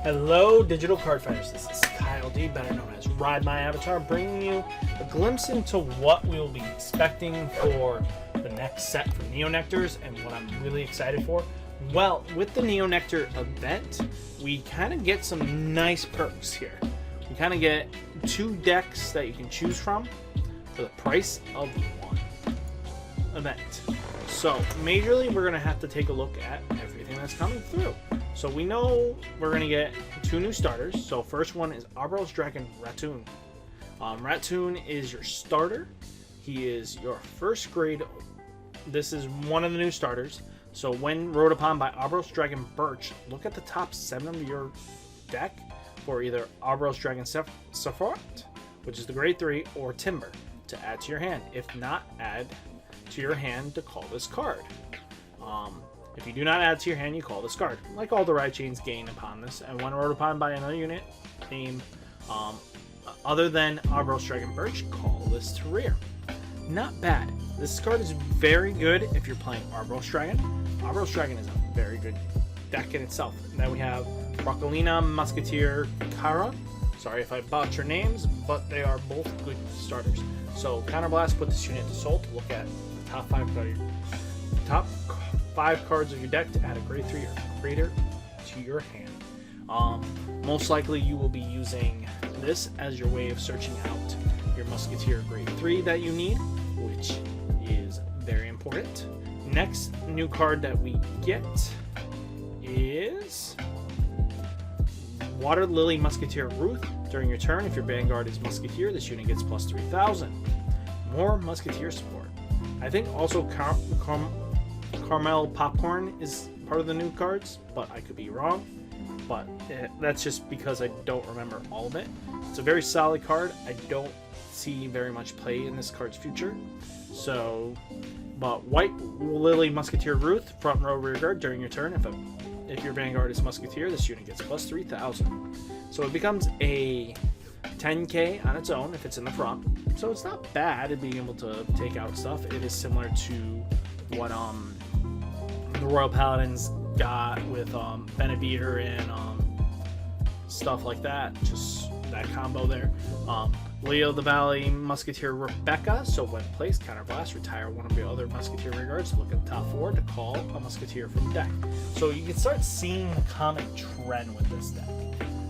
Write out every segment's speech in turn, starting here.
Hello, digital card fighters. This is Kyle D, better known as Ride My Avatar, bringing you a glimpse into what we will be expecting for the next set for Neo Nectars and what I'm really excited for. Well, with the Neo Nectar event, we kind of get some nice perks here. We kind of get 2 decks that you can choose from for the price of 1 event. So, majorly, we're going to have to take a look at everything that's coming through. So we know we're going to get 2 new starters. So first one is Augusto's Dragon Ratoon. Ratoon is your starter. He is your first grade. This is one of the new starters. So when rode upon by Augusto's Dragon Birch, look at the top 7 of your deck for either Augusto's Dragon Sephiroth, which is the grade 3, or Timber to add to your hand. If not, add to your hand to call this card. If you do not add to your hand, you call this card. Like all the ride chains gain upon this, and when rode upon by another unit named other than Augusto's Dragon Birch, call this to rear. Not bad. This card is very good if you're playing Augusto's Dragon. Augusto's Dragon is a very good deck in itself. And then we have Broccolina, Musketeer, Kara. Sorry if I botch your names, but they are both good starters. So Counterblast, put this unit to soul to look at the top 5 cards of your deck to add a grade 3 or greater to your hand. Most likely you will be using this as your way of searching out your Musketeer grade 3 that you need, which is very important. Next new card that we get is Water Lily Musketeer Ruth. During your turn, if your Vanguard is Musketeer, this unit gets plus 3,000. More Musketeer support. I think also Caramel Popcorn is part of the new cards, but I could be wrong. But that's just because I don't remember all of it. It's a very solid card. I don't see very much play in this card's future. So, but White Lily Musketeer Ruth, front row rear guard during your turn. If your Vanguard is Musketeer, this unit gets plus 3,000. So it becomes a 10k on its own if it's in the front. So it's not bad at being able to take out stuff. It is similar to what the Royal Paladins got with Benevider and stuff like that. Just that combo there. Leo the Valley Musketeer Rebecca. So when placed, Counterblast, retire one of your other Musketeer rearguards. Look at the top 4 to call a Musketeer from deck. So you can start seeing the common trend with this deck.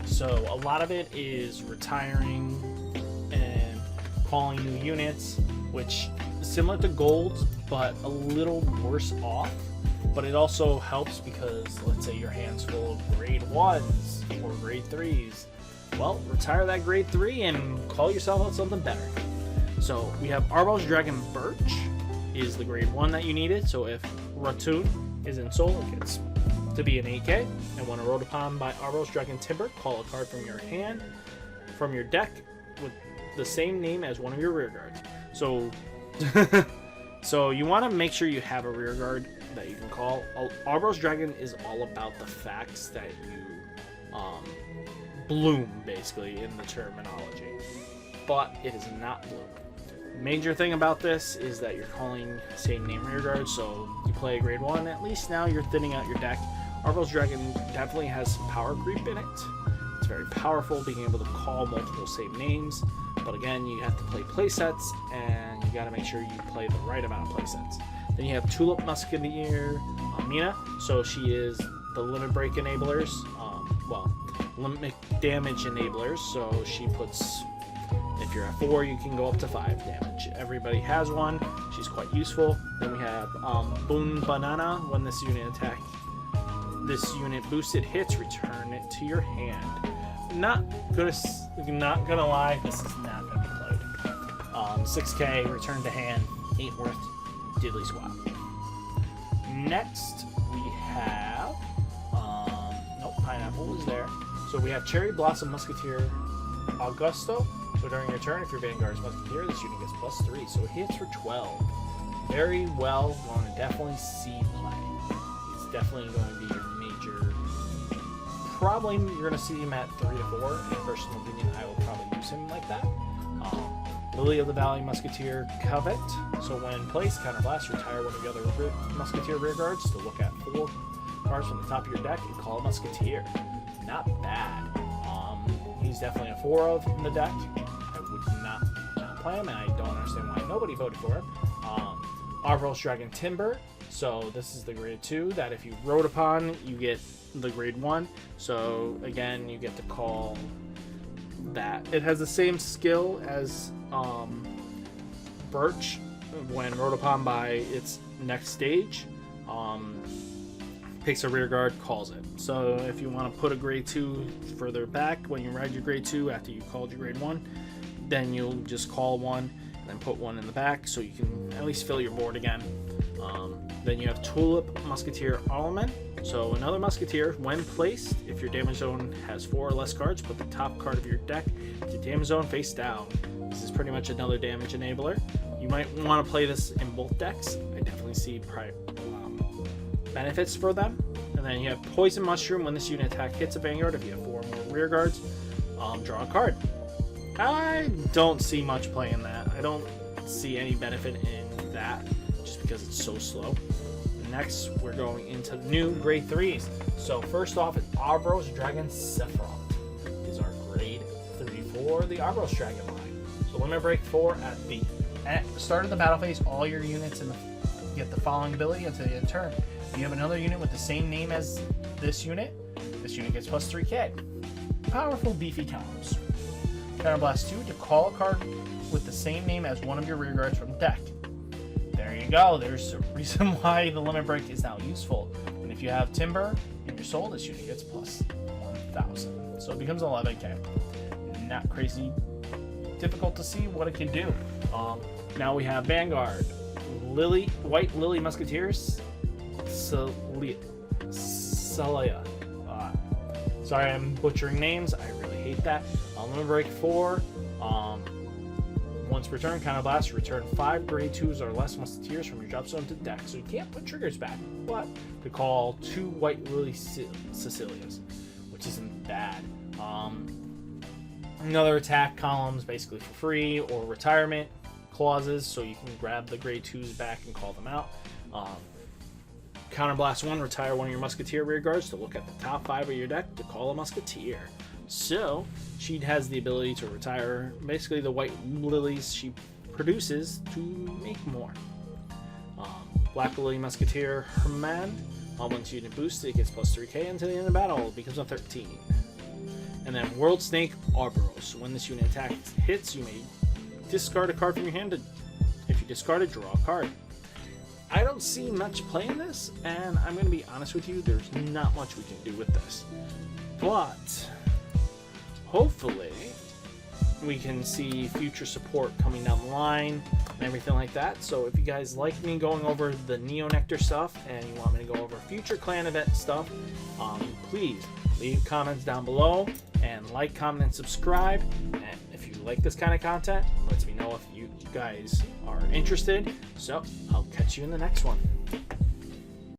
So a lot of it is retiring and calling new units, which is similar to Gold, but a little worse off. But it also helps because, let's say your hand's full of grade 1s or grade 3s. Well, retire that grade 3 and call yourself out something better. So we have Augusto's Dragon Birch is the grade 1 that you needed. So if Ratoon is in soul, it gets to be an 8k. And when rode upon by Augusto's Dragon Timber, call a card from your hand, from your deck, with the same name as one of your rear guards. So, so you want to make sure you have a rear guard that you can call. Augusto's Dragon is all about the facts that you bloom, basically, in the terminology. But it is not bloom. Major thing about this is that you're calling same name rear guard, so you play a grade 1, at least now you're thinning out your deck. Augusto's Dragon definitely has some power creep in it. It's very powerful, being able to call multiple same names. But again, you have to play playsets, and you gotta make sure you play the right amount of playsets. Then you have Tulip Musketeer Mina, so she is the limit break enablers, limit damage enablers, so she puts, if you're at 4, you can go up to 5 damage. Everybody has one, she's quite useful. Then we have Boon Banana. When this unit boosted hits, return it to your hand. Not gonna lie, this is not gonna be played. 6k, return to hand, ain't worth diddly squat. Next we have nope, Pineapple is there. So we have Cherry Blossom Musketeer Augusto. So during your turn, if your Vanguard is Musketeer, this unit gets plus 3. So it hits for 12. Very well, going to definitely see play. He's definitely going to be your major. Probably you're going to see him at 3 to 4. In personal opinion, I will probably use him like that. Lily of the Valley Musketeer Covet. So when placed, Counterblast, retire one of the other Musketeer rear guards to look at 4 cards from the top of your deck and call a Musketeer. Not bad. He's definitely a 4 in the deck. I would not play him, and I don't understand why nobody voted for him. Arboros Dragon Timber. So this is the grade 2 that if you rode upon, you get the grade 1. So again, you get to call that. It has the same skill as Birch when rode upon by its next stage. Picks a rear guard, calls it. So if you want to put a grade 2 further back when you ride your grade 2 after you called your grade 1, then you'll just call 1 and then put 1 in the back so you can at least fill your board again. Then you have Tulip Musketeer Alderman. So another Musketeer, when placed, if your damage zone has 4 or less cards, put the top card of your deck to damage zone face down. This is pretty much another damage enabler. You might want to play this in both decks. I definitely see benefits for them. And then you have Poison Mushroom. When this unit attack hits a Vanguard, if you have 4 or more rear guards, draw a card. I don't see much play in that. I don't see any benefit in that just because it's so slow. Next, we're going into new grade 3s. So first off, it's Arboros Dragon Sephiroth. These are grade 3 for the Arboros Dragon line. So limit break 4 at the start of the battle phase. All your units get the following ability until the end of turn. If you have another unit with the same name as this unit gets plus 3k. Powerful, beefy counters. Counterblast 2 to call a card with the same name as one of your rear guards from the deck. There you go. There's a reason why the limit break is now useful. And if you have Timber in your soul, this unit gets plus 1,000. So it becomes 11k. Not crazy difficult to see what it can do. Now we have Vanguard. White Lily Musketeers. Celia. Sorry, I'm butchering names. I really hate that. Limit break 4. Once per turn, Counterblast, return 5 grade 2s or less Musketeers from your drop zone to deck. So you can't put triggers back, but to call 2 White Lily Cecilias, which isn't bad. Another attack columns basically for free, or retirement clauses, so you can grab the grade 2s back and call them out. Counterblast 1, retire one of your Musketeer rear guards to look at the top 5 of your deck to call a Musketeer. So she has the ability to retire basically the white lilies she produces to make more. Black Lily Musketeer Herman. Once unit boosts, it gets plus 3k until the end of battle. It becomes a 13. And then World Snake Arboros. When this unit attack hits, you may discard a card from your hand. If you discard it, draw a card. I don't see much play in this, and I'm going to be honest with you, there's not much we can do with this. But hopefully we can see future support coming down the line and everything like that. So if you guys like me going over the Nectar stuff and you want me to go over future clan event stuff, please leave comments down below and like, comment, and subscribe. And if you like this kind of content, let me know if you guys are interested. So I'll catch you in the next one.